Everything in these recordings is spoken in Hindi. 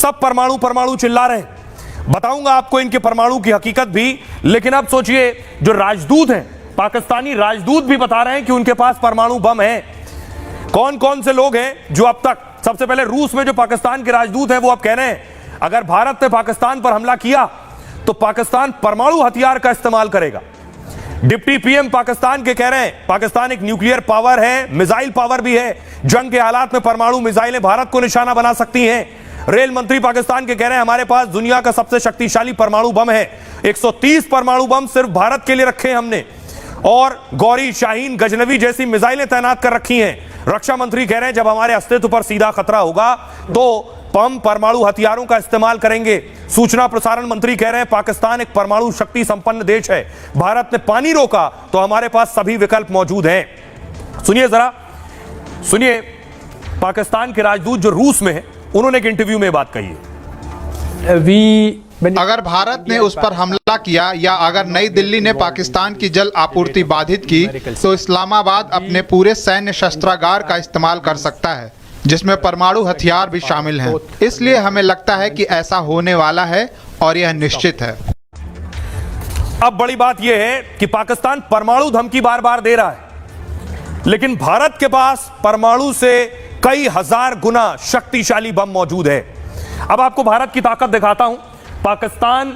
सब परमाणु परमाणु चिल्ला रहे हैं। बताऊंगा आपको इनके परमाणु की हकीकत भी, लेकिन अब सोचिए जो राजदूत हैं, पाकिस्तानी राजदूत भी बता रहे हैं कि उनके पास परमाणु बम है। कौन कौन से लोग हैं जो अब तक, सबसे पहले रूस में जो पाकिस्तान के राजदूत हैं वो अब कह रहे हैं अगर भारत ने पाकिस्तान पर हमला किया तो पाकिस्तान परमाणु हथियार का इस्तेमाल करेगा। डिप्टी पीएम पाकिस्तान के कह रहे हैं पाकिस्तान एक न्यूक्लियर पावर है, मिसाइल पावर भी है, जंग के हालात में परमाणु मिसाइलें भारत को निशाना बना सकती हैं। रेल मंत्री पाकिस्तान के कह रहे हैं हमारे पास दुनिया का सबसे शक्तिशाली परमाणु बम है, 130 परमाणु बम सिर्फ भारत के लिए रखे हैं हमने, और गौरी, शाहीन, गजनवी जैसी मिसाइलें तैनात कर रखी हैं। रक्षा मंत्री कह रहे हैं जब हमारे अस्तित्व पर सीधा खतरा होगा तो हम परमाणु हथियारों का इस्तेमाल करेंगे। सूचना प्रसारण मंत्री कह रहे हैं पाकिस्तान एक परमाणु शक्ति संपन्न देश है, भारत ने पानी रोका तो हमारे पास सभी विकल्प मौजूद हैं। सुनिए जरा, सुनिए पाकिस्तान के राजदूत जो रूस में है उन्होंने एक इंटरव्यू में बात कही है। अगर भारत ने उस पर हमला किया या अगर नई दिल्ली ने पाकिस्तान की जल आपूर्ति बाधित की तो इस्लामाबाद अपने पूरे सैन्य शस्त्रागार का इस्तेमाल कर सकता है, जिसमें परमाणु हथियार भी शामिल हैं। इसलिए हमें लगता है कि ऐसा होने वाला है और यह निश्चित है। अब बड़ी बात यह है कि पाकिस्तान परमाणु धमकी बार बार दे रहा है, लेकिन भारत के पास परमाणु से कई हजार गुना शक्तिशाली बम मौजूद है। अब आपको भारत की ताकत दिखाता हूं। पाकिस्तान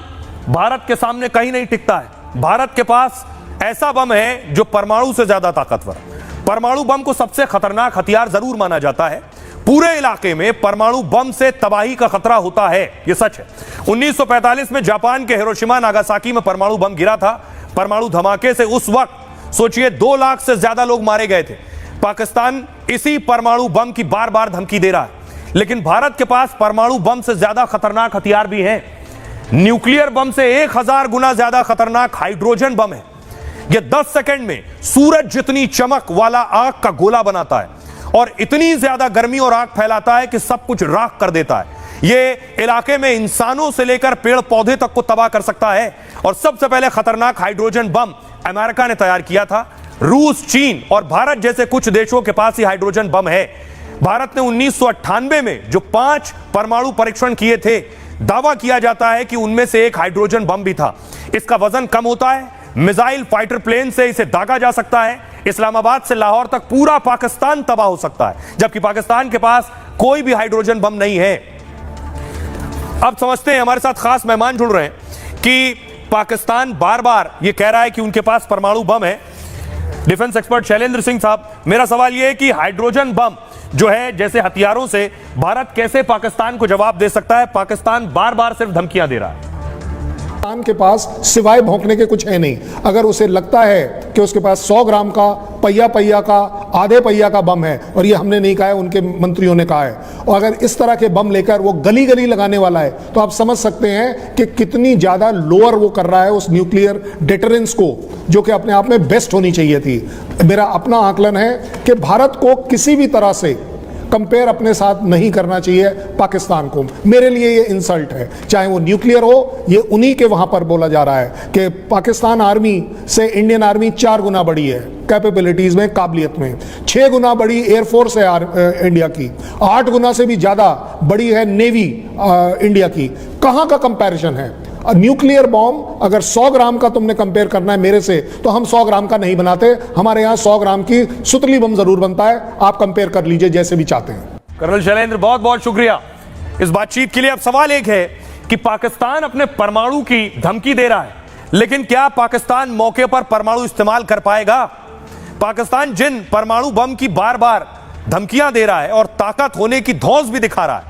भारत के सामने कहीं नहीं टिकता है। भारत के पास ऐसा बम है जो परमाणु से ज्यादा ताकतवर है। परमाणु बम को सबसे खतरनाक हथियार जरूर माना जाता है। पूरे इलाके में परमाणु बम से तबाही का खतरा होता है, यह सच है। 1945 में जापान के हिरोशिमा नागासाकी में परमाणु बम गिरा था। परमाणु धमाके से उस वक्त सोचिए 2 लाख से ज्यादा लोग मारे गए थे। पाकिस्तान इसी परमाणु बम की बार बार धमकी दे रहा है, लेकिन भारत के पास परमाणु बम से ज्यादा खतरनाक हथियार भी हैं। न्यूक्लियर बम से 1000 गुना ज्यादा खतरनाक हाइड्रोजन बम है। यह 10 सेकंड में सूरज जितनी चमक वाला आग का गोला बनाता है और इतनी ज्यादा गर्मी और आग फैलाता है कि सब कुछ राख कर देता है। यह इलाके में इंसानों से लेकर पेड़ पौधे तक को तबाह कर सकता है। और सबसे पहले खतरनाक हाइड्रोजन बम अमेरिका ने तैयार किया था। रूस, चीन और भारत जैसे कुछ देशों के पास ही हाइड्रोजन बम है। भारत ने 1998 में जो 5 परमाणु परीक्षण किए थे, दावा किया जाता है कि उनमें से एक हाइड्रोजन बम भी था। इसका वजन कम होता है, मिसाइल फाइटर प्लेन से इसे दागा जा सकता है। इस्लामाबाद से लाहौर तक पूरा पाकिस्तान तबाह हो सकता है, जबकि पाकिस्तान के पास कोई भी हाइड्रोजन बम नहीं है। अब समझते हैं, हमारे साथ खास मेहमान जुड़ रहे हैं कि पाकिस्तान बार बार यह कह रहा है कि उनके पास परमाणु बम है। डिफेंस एक्सपर्ट शैलेंद्र सिंह साहब, मेरा सवाल यह है कि हाइड्रोजन बम जो है जैसे हथियारों से भारत कैसे पाकिस्तान को जवाब दे सकता है? पाकिस्तान बार बार सिर्फ धमकियां दे रहा है। पाकिस्तान के पास सिवाय भौंकने के कुछ है नहीं। अगर उसे लगता है कि उसके पास 100 ग्राम का, पहिया का, आधे पहिया का बम है, और ये हमने नहीं कहा है, उनके मंत्रियों ने कहा है, और अगर इस तरह के बम लेकर वो गली गली लगाने वाला है तो आप समझ सकते हैं कि कितनी ज्यादा लोअर वो कर रहा है उस न्यूक्लियर डेटरेंस को, जो कि अपने आप में बेस्ट होनी चाहिए थी। मेरा अपना आकलन है कि भारत को किसी भी तरह से कंपेयर अपने साथ नहीं करना चाहिए पाकिस्तान को। मेरे लिए ये इंसल्ट है, चाहे वो न्यूक्लियर हो। ये उन्हीं के वहां पर बोला जा रहा है कि पाकिस्तान आर्मी से इंडियन आर्मी 4 गुना बड़ी है कैपेबिलिटीज में, काबिलियत में। 6 गुना बड़ी एयरफोर्स है इंडिया की, 8 गुना से भी ज्यादा बड़ी है नेवी इंडिया की। कहां का कंपैरिजन है? न्यूक्लियर बॉम्ब अगर 100 ग्राम का तुमने कंपेयर करना है मेरे से, तो हम 100 ग्राम का नहीं बनाते। हमारे यहां 100 ग्राम की सुतली बम जरूर बनता है। आप कंपेयर कर लीजिए जैसे भी चाहते हैं। कर्नल शैलेंद्र, बहुत बहुत शुक्रिया इस बातचीत के लिए। अब सवाल एक है कि पाकिस्तान अपने परमाणु की धमकी दे रहा है, लेकिन क्या पाकिस्तान मौके पर परमाणु इस्तेमाल कर पाएगा? पाकिस्तान जिन परमाणु बम की बार बार धमकियां दे रहा है और ताकत होने की धौंस भी दिखा रहा है,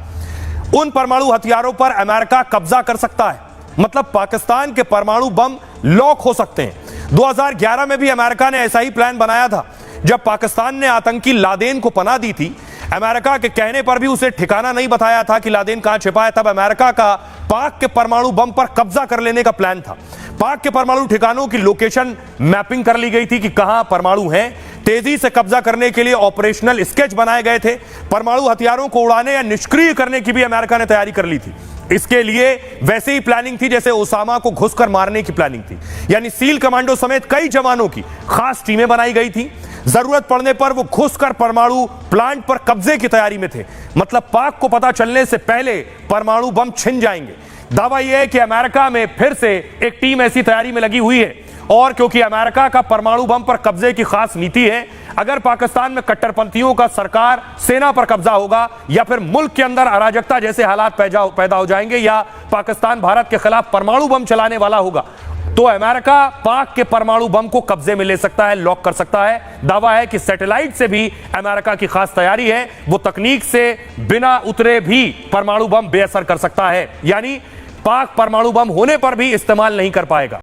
उन परमाणु हथियारों पर अमेरिका कब्जा कर सकता है। मतलब पाकिस्तान के परमाणु बम लॉक हो सकते हैं। 2011 में भी अमेरिका ने ऐसा ही प्लान बनाया था। जब पाकिस्तान ने आतंकी लादेन को पनाह दी थी, अमेरिका के कहने पर भी उसे ठिकाना नहीं बताया था कि लादेन कहां छिपा है, तब अमेरिका का पाक के परमाणु बम पर कब्जा कर लेने का प्लान था। पाक के परमाणु ठिकानों की लोकेशन मैपिंग कर ली गई थी कि कहां परमाणु हैं। तेजी से कब्जा करने के लिए ऑपरेशनल स्केच बनाए गए थे। परमाणु हथियारों को उड़ाने या निष्क्रिय करने की भी अमेरिका ने तैयारी कर ली थी। इसके लिए वैसे ही प्लानिंग थी जैसे ओसामा को घुसकर मारने की प्लानिंग थी, यानी सील कमांडो समेत कई जवानों की खास टीमें बनाई गई थी। जरूरत पड़ने पर वो घुसकर परमाणु प्लांट पर कब्जे की तैयारी में थे। मतलब पाक को पता चलने से पहले परमाणु बम छिन जाएंगे। दावा यह है कि अमेरिका में फिर से एक टीम ऐसी तैयारी में लगी हुई है, और क्योंकि अमेरिका का परमाणु बम पर कब्जे की खास नीति है, अगर पाकिस्तान में कट्टरपंथियों का सरकार सेना पर कब्जा होगा या फिर मुल्क के अंदर अराजकता जैसे हालात पैदा हो जाएंगे या पाकिस्तान भारत के खिलाफ परमाणु बम चलाने वाला होगा, तो अमेरिका पाक के परमाणु बम को कब्जे में ले सकता है, लॉक कर सकता है। दावा है कि सैटेलाइट से भी अमेरिका की खास तैयारी है, वो तकनीक से बिना उतरे भी परमाणु बम बेअसर कर सकता है, यानी पाक परमाणु बम होने पर भी इस्तेमाल नहीं कर पाएगा।